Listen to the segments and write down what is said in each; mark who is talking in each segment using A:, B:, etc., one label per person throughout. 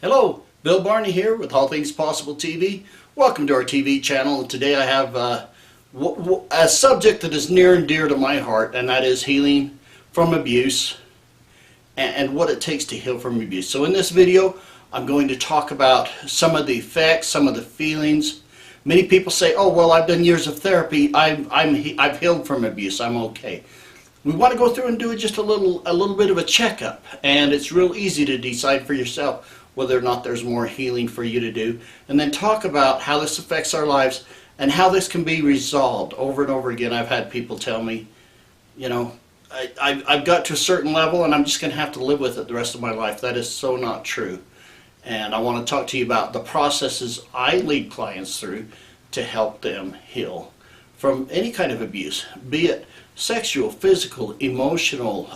A: Hello, Bill Barney here with All Things Possible TV. Welcome to our TV channel. Today I have a subject that is near and dear to my heart, and that is healing from abuse and what it takes to heal from abuse. So in this video, I'm going to talk about some of the effects, some of the feelings. Many people say, oh, well, I've done years of therapy. I've healed from abuse. I'm okay. We want to go through and do just a little bit of a checkup, and it's real easy to decide for yourself whether or not there's more healing for you to do, and then talk about how this affects our lives and how this can be resolved. Over and over again, I've had people tell me, you know, I've got to a certain level and I'm just going to have to live with it the rest of my life. That is so not true. And I want to talk to you about the processes I lead clients through to help them heal from any kind of abuse, be it sexual, physical, emotional,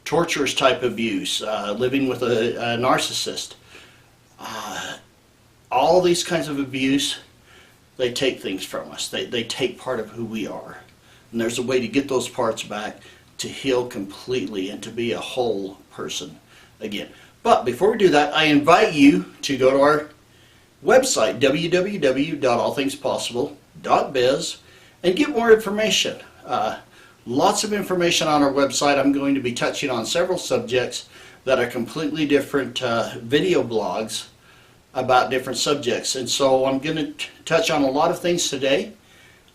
A: torturous type abuse, living with a narcissist. All these kinds of abuse, they take things from us. They take part of who we are. And there's a way to get those parts back, to heal completely and to be a whole person again. But before we do that, I invite you to go to our website, www.allthingspossible.biz, and get more information. Lots of information on our website. I'm going to be touching on several subjects that are completely different video blogs about different subjects. And so I'm going to touch on a lot of things today.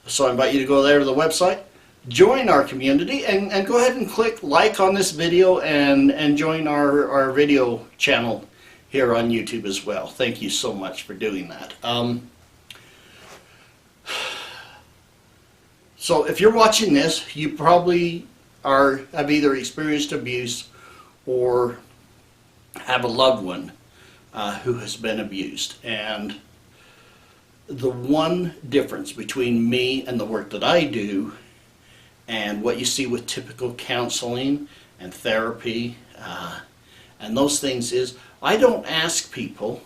A: So I invite you to go there to the website, join our community, and go ahead and click like on this video and join our video channel here on YouTube as well. Thank you so much for doing that. So if you're watching this, you probably have either experienced abuse or have a loved one who has been abused. And the one difference between me and the work that I do and what you see with typical counseling and therapy and those things is I don't ask people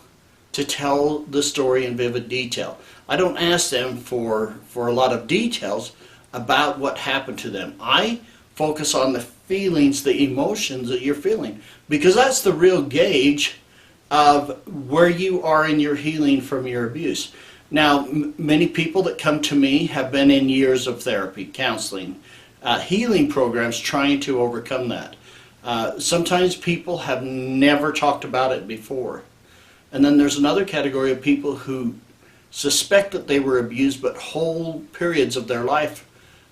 A: to tell the story in vivid detail. I don't ask them for a lot of details about what happened to them. I focus on the feelings, the emotions that you're feeling, because that's the real gauge of where you are in your healing from your abuse. Now, many people that come to me have been in years of therapy, counseling, healing programs trying to overcome that. Sometimes people have never talked about it before. And then there's another category of people who suspect that they were abused, but whole periods of their life,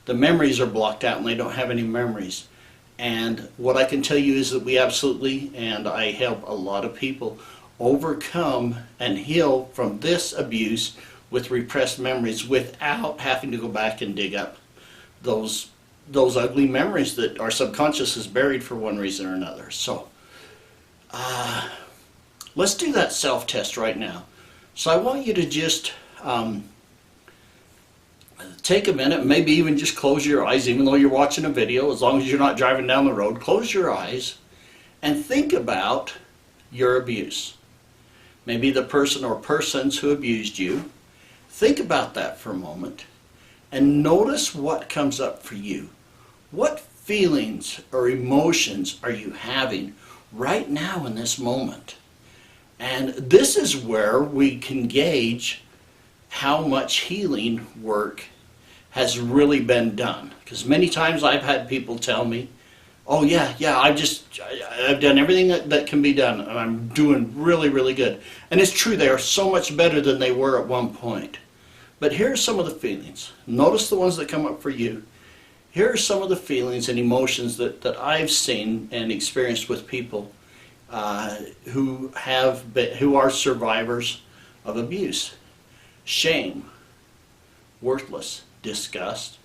A: the memories are blocked out and they don't have any memories. And what I can tell you is that we absolutely, and I help a lot of people, overcome and heal from this abuse with repressed memories without having to go back and dig up those ugly memories that our subconscious has buried for one reason or another. So let's do that self-test right now. So I want you to just take a minute, maybe even just close your eyes, even though you're watching a video, as long as you're not driving down the road. Close your eyes and think about your abuse. Maybe the person or persons who abused you. Think about that for a moment and notice what comes up for you. What feelings or emotions are you having right now in this moment? And this is where we can gauge how much healing work has really been done. Because many times I've had people tell me, oh yeah, I've done everything that can be done and I'm doing really, really good. And it's true, they are so much better than they were at one point. But here are some of the feelings. Notice the ones that come up for you. Here are some of the feelings and emotions that I've seen and experienced with people who are survivors of abuse. Shame, worthless, disgust,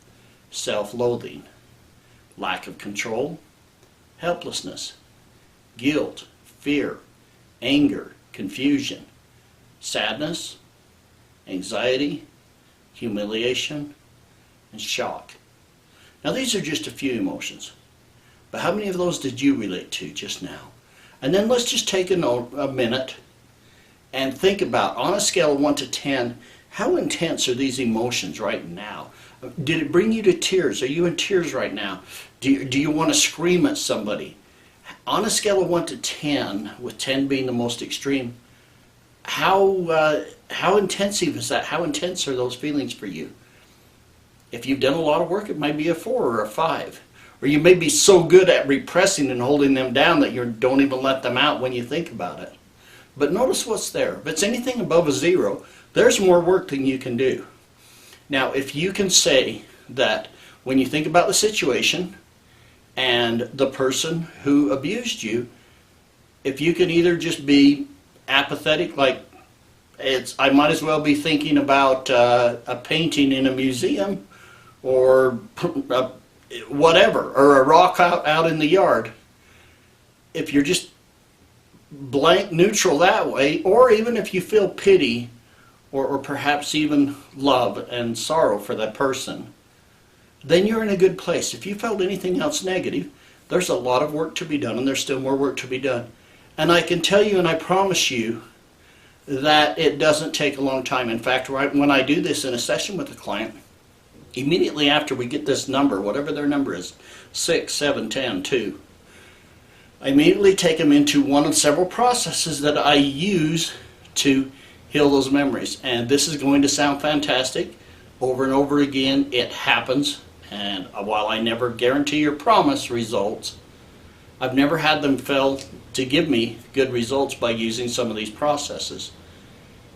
A: self-loathing, lack of control, helplessness, guilt, fear, anger, confusion, sadness, anxiety, humiliation, and shock. Now these are just a few emotions, but how many of those did you relate to just now? And then let's just take a minute and think about, on a scale of 1 to 10, how intense are these emotions right now? Did it bring you to tears? Are you in tears right now? Do you want to scream at somebody? On a scale of 1 to 10, with 10 being the most extreme, how intensive is that? How intense are those feelings for you? If you've done a lot of work, it might be a 4 or a 5. Or you may be so good at repressing and holding them down that you don't even let them out when you think about it. But notice what's there. If it's anything above a 0, there's more work than you can do. Now, if you can say that when you think about the situation and the person who abused you, if you can either just be apathetic, like I might as well be thinking about a painting in a museum or whatever, or a rock out in the yard. If you're just blank neutral that way, or even if you feel pity or perhaps even love and sorrow for that person, then you're in a good place. If you felt anything else negative, there's a lot of work to be done, and there's still more work to be done. And I can tell you, and I promise you, that it doesn't take a long time. In fact, when I do this in a session with a client, immediately after we get this number, whatever their number is, 6, 7, 10, 2, I immediately take them into one of several processes that I use to heal those memories. And this is going to sound fantastic. Over and over again, it happens. And while I never guarantee or promise results, I've never had them fail to give me good results by using some of these processes.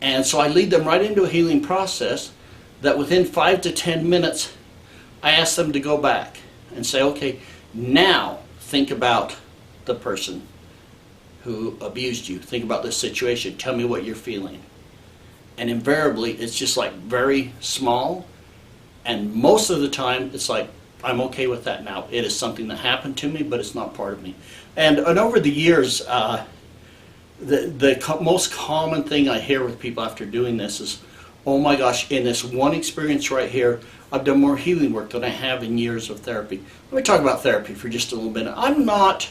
A: And so I lead them right into a healing process that within 5 to 10 minutes, I ask them to go back and say, okay, now think about the person who abused you. Think about this situation. Tell me what you're feeling. And invariably, it's just like very small. And most of the time, it's like, I'm okay with that now. It is something that happened to me, but it's not part of me. And over the years, the most common thing I hear with people after doing this is, oh my gosh, in this one experience right here, I've done more healing work than I have in years of therapy. Let me talk about therapy for just a little bit. I'm not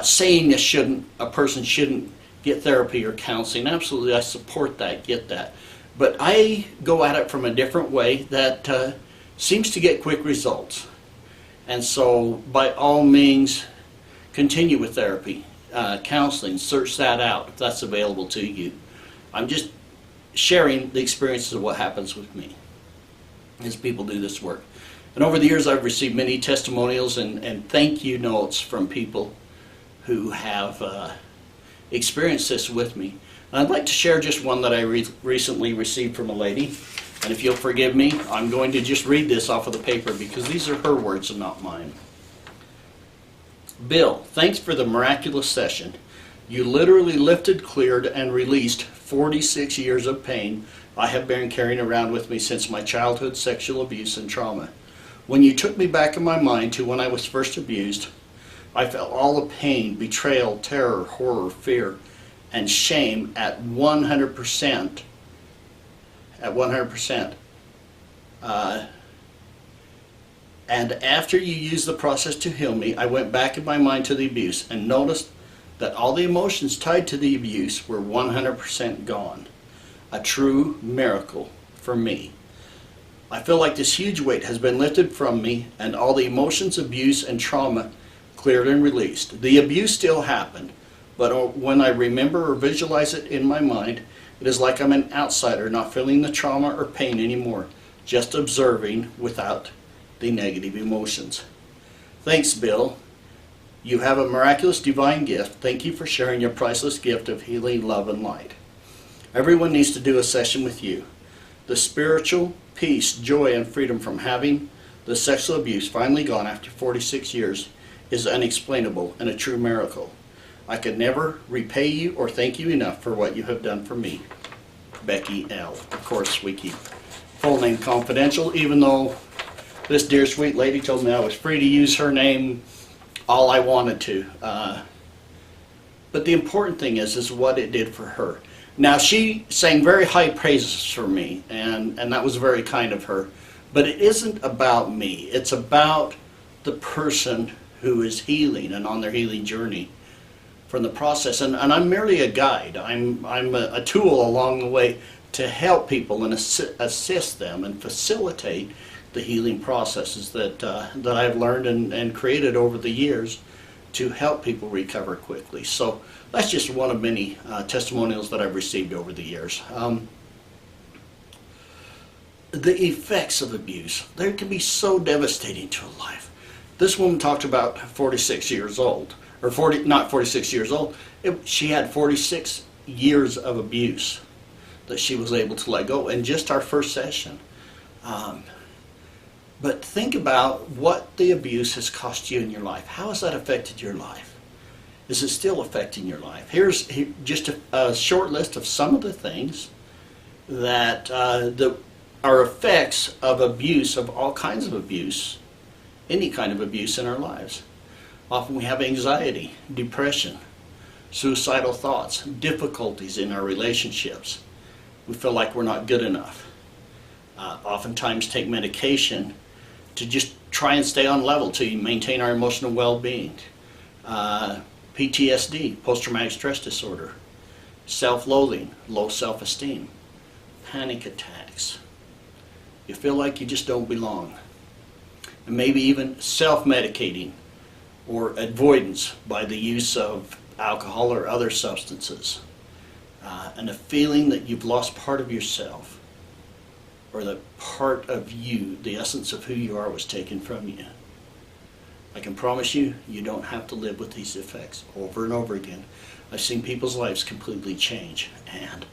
A: saying a person shouldn't get therapy or counseling. Absolutely, I support that, get that. But I go at it from a different way that seems to get quick results. And so, by all means, continue with therapy, counseling, search that out if that's available to you. I'm just sharing the experiences of what happens with me as people do this work. And over the years, I've received many testimonials and thank you notes from people who have experienced this with me. And I'd like to share just one that I recently received from a lady. And if you'll forgive me, I'm going to just read this off of the paper because these are her words and not mine. Bill, thanks for the miraculous session. You literally lifted, cleared, and released 46 years of pain I have been carrying around with me since my childhood sexual abuse and trauma. When you took me back in my mind to when I was first abused, I felt all the pain, betrayal, terror, horror, fear, and shame at 100%. At 100%. And after you used the process to heal me, I went back in my mind to the abuse and noticed that all the emotions tied to the abuse were 100% gone. A true miracle for me. I feel like this huge weight has been lifted from me and all the emotions, abuse, and trauma cleared and released. The abuse still happened, but when I remember or visualize it in my mind, it is like I'm an outsider, not feeling the trauma or pain anymore, just observing without the negative emotions. Thanks, Bill. You have a miraculous divine gift. Thank you for sharing your priceless gift of healing, love, and light. Everyone needs to do a session with you. The spiritual peace, joy, and freedom from having the sexual abuse finally gone after 46 years is unexplainable and a true miracle. I could never repay you or thank you enough for what you have done for me. Becky L. Of course, we keep full name confidential, even though this dear sweet lady told me I was free to use her name all I wanted to. But the important thing is what it did for her. Now, she sang very high praises for me, and that was very kind of her. But it isn't about me. It's about the person who is healing and on their healing journey from the process. And I'm merely a guide. I'm a tool along the way to help people and assist them and facilitate the healing processes that I've learned and created over the years to help people recover quickly. So that's just one of many testimonials that I've received over the years. The effects of abuse, they can be so devastating to a life. This woman talked about 46 years old, or not 46 years old, she had 46 years of abuse that she was able to let go in just our first session. But think about what the abuse has cost you in your life. How has that affected your life? Is it still affecting your life? Here's just a short list of some of the things that are effects of abuse, of all kinds of abuse, any kind of abuse in our lives. Often we have anxiety, depression, suicidal thoughts, difficulties in our relationships. We feel like we're not good enough. Oftentimes take medication to just try and stay on level to maintain our emotional well-being. PTSD, post-traumatic stress disorder, self-loathing, low self-esteem, panic attacks. You feel like you just don't belong. And maybe even self-medicating or avoidance by the use of alcohol or other substances. And a feeling that you've lost part of yourself, or that part of you, the essence of who you are, was taken from you. I can promise you, you don't have to live with these effects over and over again. I've seen people's lives completely change, and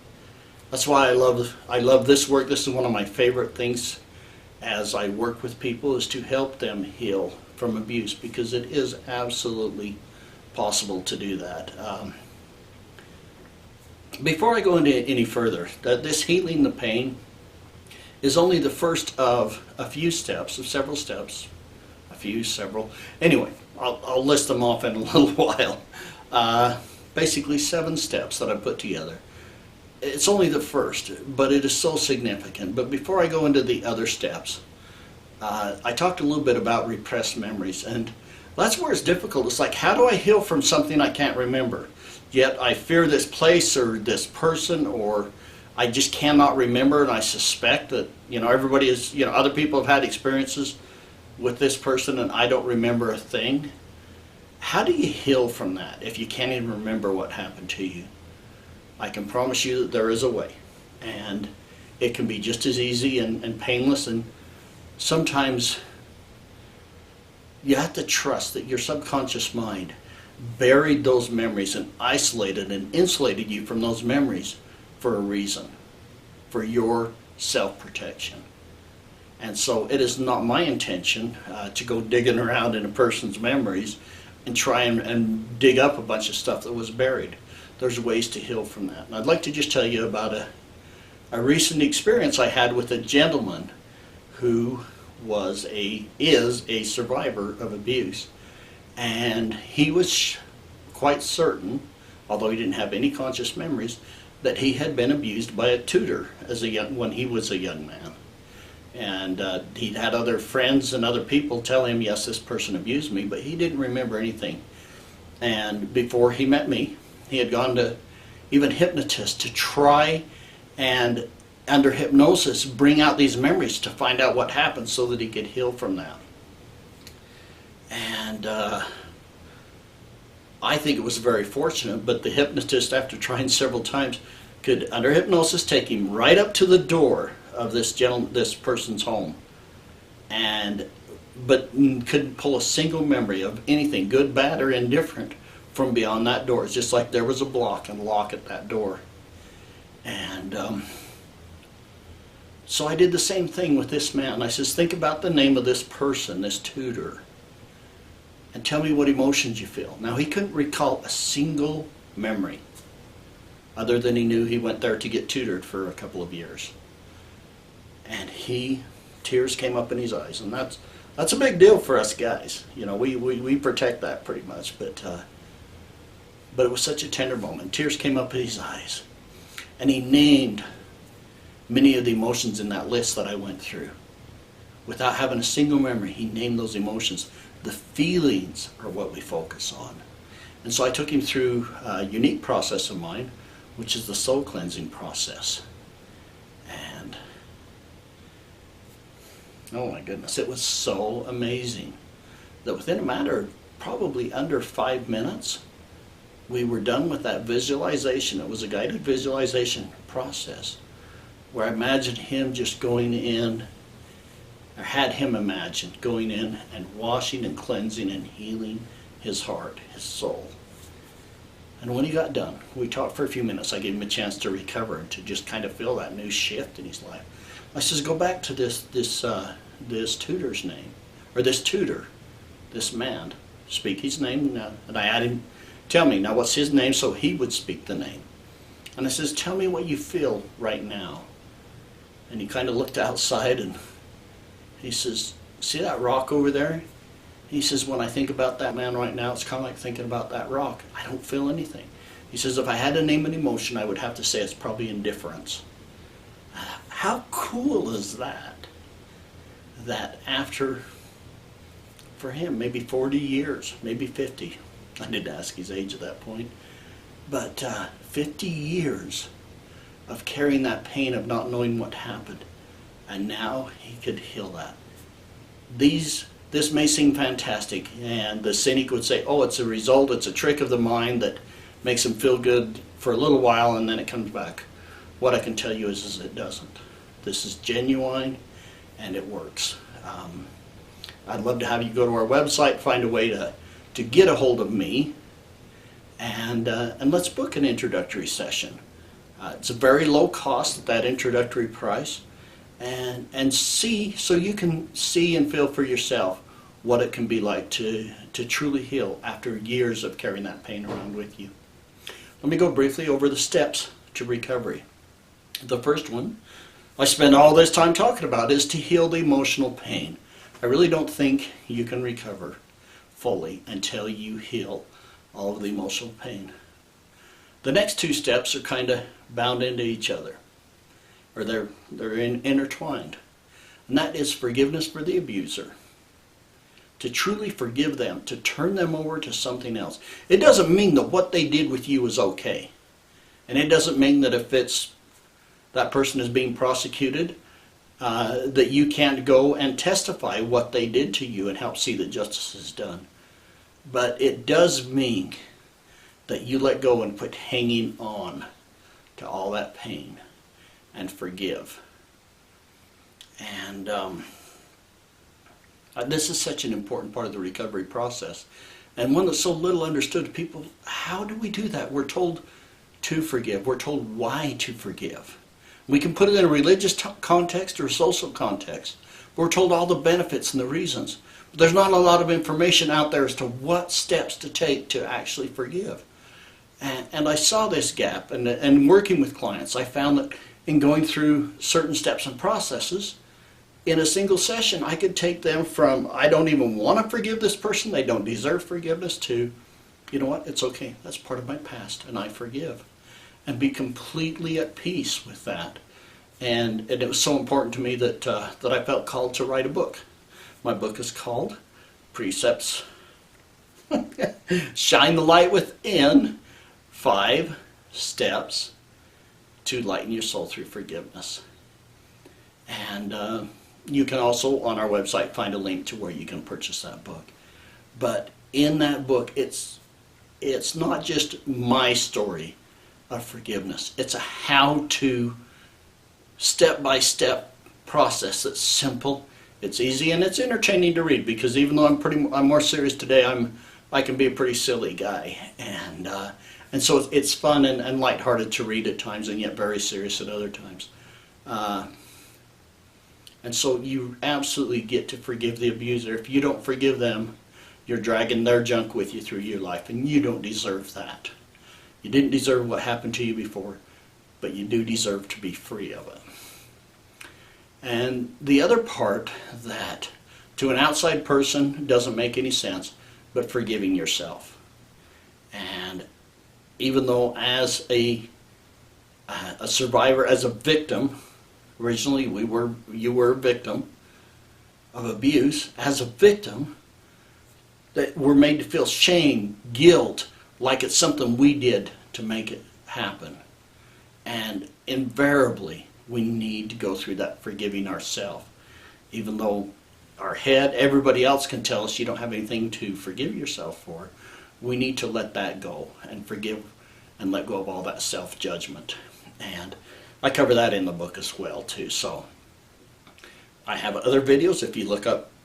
A: that's why I love this work. This is one of my favorite things as I work with people, is to help them heal from abuse, because it is absolutely possible to do that. Before I go into any further, this healing the pain is only the first of a few steps, of several steps. Several. Anyway, I'll list them off in a little while. Basically 7 steps that I put together. It's only the first, but it is so significant. But before I go into the other steps, I talked a little bit about repressed memories, and that's where it's difficult. It's like, how do I heal from something I can't remember? Yet I fear this place or this person, or I just cannot remember, and I suspect that, everybody is, other people have had experiences with this person and I don't remember a thing. How do you heal from that if you can't even remember what happened to you? I can promise you that there is a way, and it can be just as easy and painless, and sometimes you have to trust that your subconscious mind buried those memories and isolated and insulated you from those memories for a reason, for your self-protection. And so it is not my intention to go digging around in a person's memories and try and dig up a bunch of stuff that was buried. There's ways to heal from that. And I'd like to just tell you about a recent experience I had with a gentleman who is a survivor of abuse. And he was quite certain, although he didn't have any conscious memories, that he had been abused by a tutor when he was a young man. And he'd had other friends and other people tell him, yes, this person abused me, but he didn't remember anything. And before he met me, he had gone to even hypnotists to try and, under hypnosis, bring out these memories to find out what happened so that he could heal from that. And I think it was very fortunate, but the hypnotist, after trying several times, could, under hypnosis, take him right up to the door of this person's home, but couldn't pull a single memory of anything, good, bad, or indifferent, from beyond that door. It's just like there was a block and lock at that door. And so I did the same thing with this man. I says, think about the name of this person, this tutor, and tell me what emotions you feel. Now, he couldn't recall a single memory, other than he knew he went there to get tutored for a couple of years. And tears came up in his eyes, and that's a big deal for us guys. We protect that pretty much, but it was such a tender moment. Tears came up in his eyes, and he named many of the emotions in that list that I went through. Without having a single memory, he named those emotions. The feelings are what we focus on. And so I took him through a unique process of mine, which is the soul cleansing process. And oh my goodness, it was so amazing that within a matter of probably under 5 minutes, we were done with that visualization. It was a guided visualization process where I imagined him just going in, or had him imagine going in and washing and cleansing and healing his heart, his soul. And when he got done, we talked for a few minutes. I gave him a chance to recover and to just kind of feel that new shift in his life. I says, go back to this tutor's name, or this tutor, this man. Speak his name now. And I had him tell me, now what's his name, so he would speak the name. And I says, tell me what you feel right now. And he kind of looked outside and he says, see that rock over there? He says, when I think about that man right now, it's kind of like thinking about that rock. I don't feel anything. He says, if I had to name an emotion, I would have to say it's probably indifference. How cool is that? That after, for him, maybe 40 years, maybe 50. I didn't ask his age at that point. But 50 years of carrying that pain of not knowing what happened. And now he could heal that. This may seem fantastic, and the cynic would say, oh, it's a result, it's a trick of the mind that makes him feel good for a little while and then it comes back. What I can tell you is it doesn't. This is genuine and it works. I'd love to have you go to our website, find a way to get a hold of me, and let's book an introductory session. It's a very low cost at that introductory price. And see, so you can see and feel for yourself what it can be like to truly heal after years of carrying that pain around with you. Let me go briefly over the steps to recovery. The first one I spend all this time talking about is to heal the emotional pain. I really don't think you can recover fully until you heal all of the emotional pain. The next two steps are kind of bound into each other, or they're intertwined. And that is forgiveness for the abuser. To truly forgive them, to turn them over to something else. It doesn't mean that what they did with you is okay. And it doesn't mean that if that person is being prosecuted, that you can't go and testify what they did to you and help see that justice is done. But it does mean that you let go and quit hanging on to all that pain and forgive. And this is such an important part of the recovery process, and one that's so little understood to people. How do we do that? We're told to forgive. We're told why to forgive. We can put it in a religious context or a social context. We're told all the benefits and the reasons. But there's not a lot of information out there as to what steps to take to actually forgive. And I saw this gap, and working with clients, I found that in going through certain steps and processes, in a single session, I could take them from, I don't even want to forgive this person, they don't deserve forgiveness, to, you know what, it's okay, that's part of my past, and I forgive. And be completely at peace with that. And it was so important to me that I felt called to write a book. My book is called Precepts, Shine the Light Within, 5 Steps to Lighten Your Soul Through Forgiveness. And you can also, on our website, find a link to where you can purchase that book. But in that book, it's not just my story of forgiveness. It's a how-to, step-by-step process that's simple, it's easy, and it's entertaining to read, because even though I'm more serious today, I can be a pretty silly guy. And so it's fun and lighthearted to read at times, and yet very serious at other times. And so you absolutely get to forgive the abuser. If you don't forgive them, you're dragging their junk with you through your life, and you don't deserve that. You didn't deserve what happened to you before, but you do deserve to be free of it. And the other part that to an outside person doesn't make any sense, but forgiving yourself. And even though as a survivor, as a victim, originally you were a victim of abuse, as a victim, that we're made to feel shame, guilt, like it's something we did to make it happen. And invariably, we need to go through that forgiving ourselves. Even though our head, everybody else can tell us you don't have anything to forgive yourself for. We need to let that go and forgive and let go of all that self-judgment. And I cover that in the book as well too. So I have other videos. If you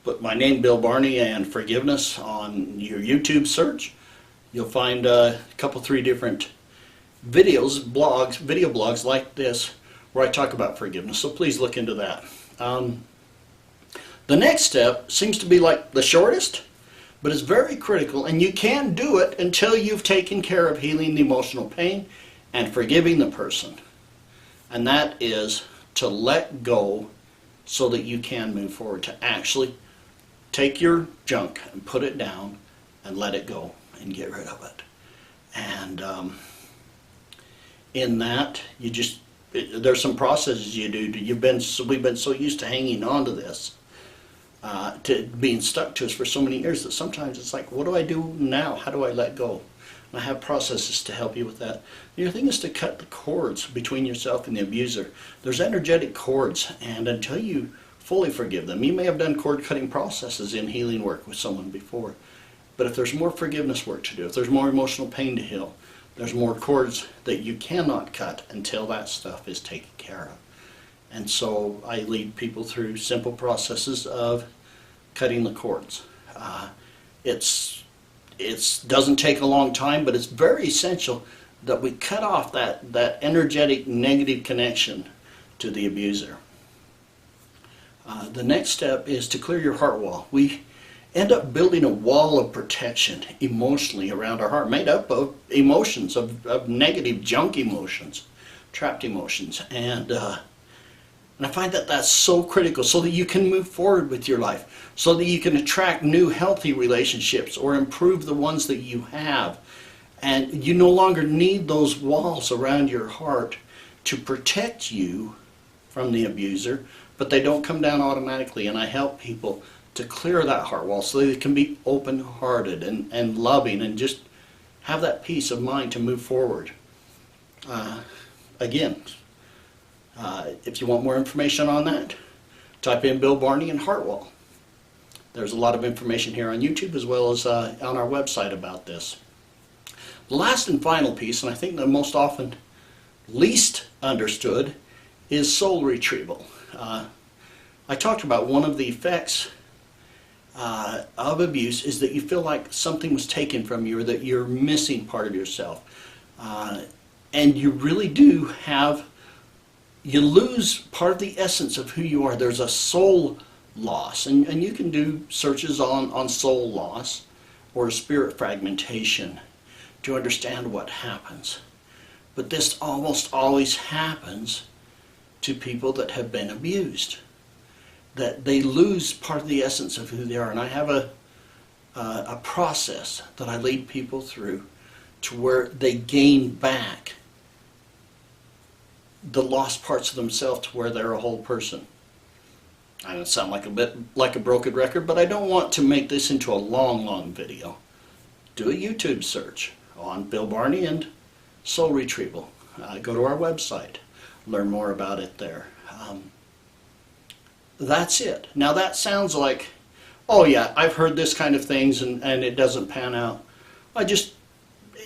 A: put my name, Bill Barney, and forgiveness on your YouTube search, you'll find a couple, 3 different video blogs like this where I talk about forgiveness. So please look into that. The next step seems to be like the shortest, but it's very critical, and you can't do it until you've taken care of healing the emotional pain and forgiving the person. And that is to let go so that you can move forward, to actually take your junk and put it down and let it go and get rid of it. And in that, there's some processes you do. We've been so used to hanging on to this, to being stuck to us for so many years, that sometimes it's like, what do I do now? How do I let go? And I have processes to help you with that. The other thing is to cut the cords between yourself and the abuser. There's energetic cords, and until you fully forgive them, you may have done cord cutting processes in healing work with someone before, but if there's more forgiveness work to do, if there's more emotional pain to heal, there's more cords that you cannot cut until that stuff is taken care of. And so I lead people through simple processes of cutting the cords. It doesn't take a long time, but it's very essential that we cut off that energetic negative connection to the abuser. The next step is to clear your heart wall. We end up building a wall of protection emotionally around our heart, made up of emotions, of negative junk emotions, trapped emotions. And I find that that's so critical, so that you can move forward with your life, so that you can attract new healthy relationships or improve the ones that you have. And you no longer need those walls around your heart to protect you from the abuser, but they don't come down automatically. And I help people to clear that heart wall so that they can be open-hearted and loving and just have that peace of mind to move forward. If you want more information on that, type in Bill Barney and heart wall. There's a lot of information here on YouTube as well as on our website about this. The last and final piece, and I think the most often least understood, is soul retrieval. I talked about one of the effects of abuse is that you feel like something was taken from you, or that you're missing part of yourself. And you really do you lose part of the essence of who you are. There's a soul loss, and you can do searches on soul loss or spirit fragmentation to understand what happens. But this almost always happens to people that have been abused, that they lose part of the essence of who they are. And I have a process that I lead people through to where they gain back the lost parts of themselves to where they're a whole person. I don't sound like a bit like a broken record, but I don't want to make this into a long video. Do a YouTube search on Bill Barney and soul retrieval. Go to our website, learn more about it there. That's it. Now that sounds like, oh yeah, I've heard this kind of things and it doesn't pan out. I just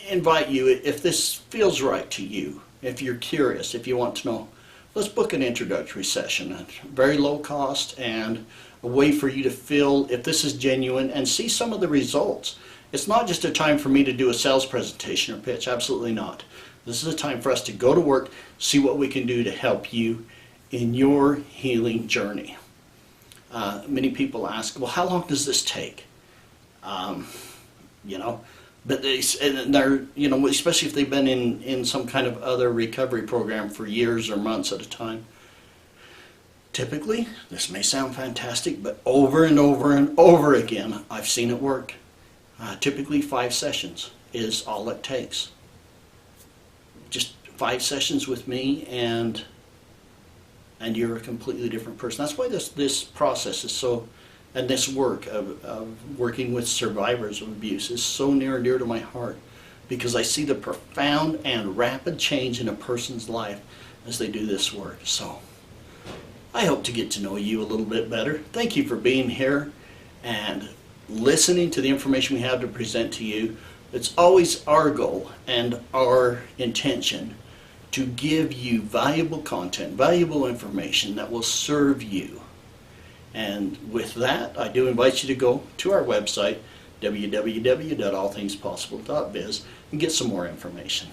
A: invite you, if this feels right to you, if you're curious, if you want to know, let's book an introductory session at very low cost and a way for you to feel if this is genuine and see some of the results. It's not just a time for me to do a sales presentation or pitch, absolutely not. This is a time for us to go to work, see what we can do to help you in your healing journey. Many people ask, well, how long does this take? But they're, especially if they've been in some kind of other recovery program for years or months at a time. Typically, this may sound fantastic, but over and over and over again, I've seen it work. Typically 5 sessions is all it takes. Just 5 sessions with me and you're a completely different person. That's why this process is so, and this work of working with survivors of abuse is so near and dear to my heart, because I see the profound and rapid change in a person's life as they do this work. So I hope to get to know you a little bit better. Thank you for being here and listening to the information we have to present to you. It's always our goal and our intention to give you valuable content, valuable information that will serve you. And with that, I do invite you to go to our website, www.allthingspossible.biz, and get some more information.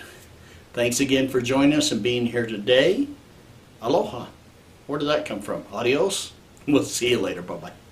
A: Thanks again for joining us and being here today. Aloha. Where did that come from? Adios. We'll see you later. Bye-bye.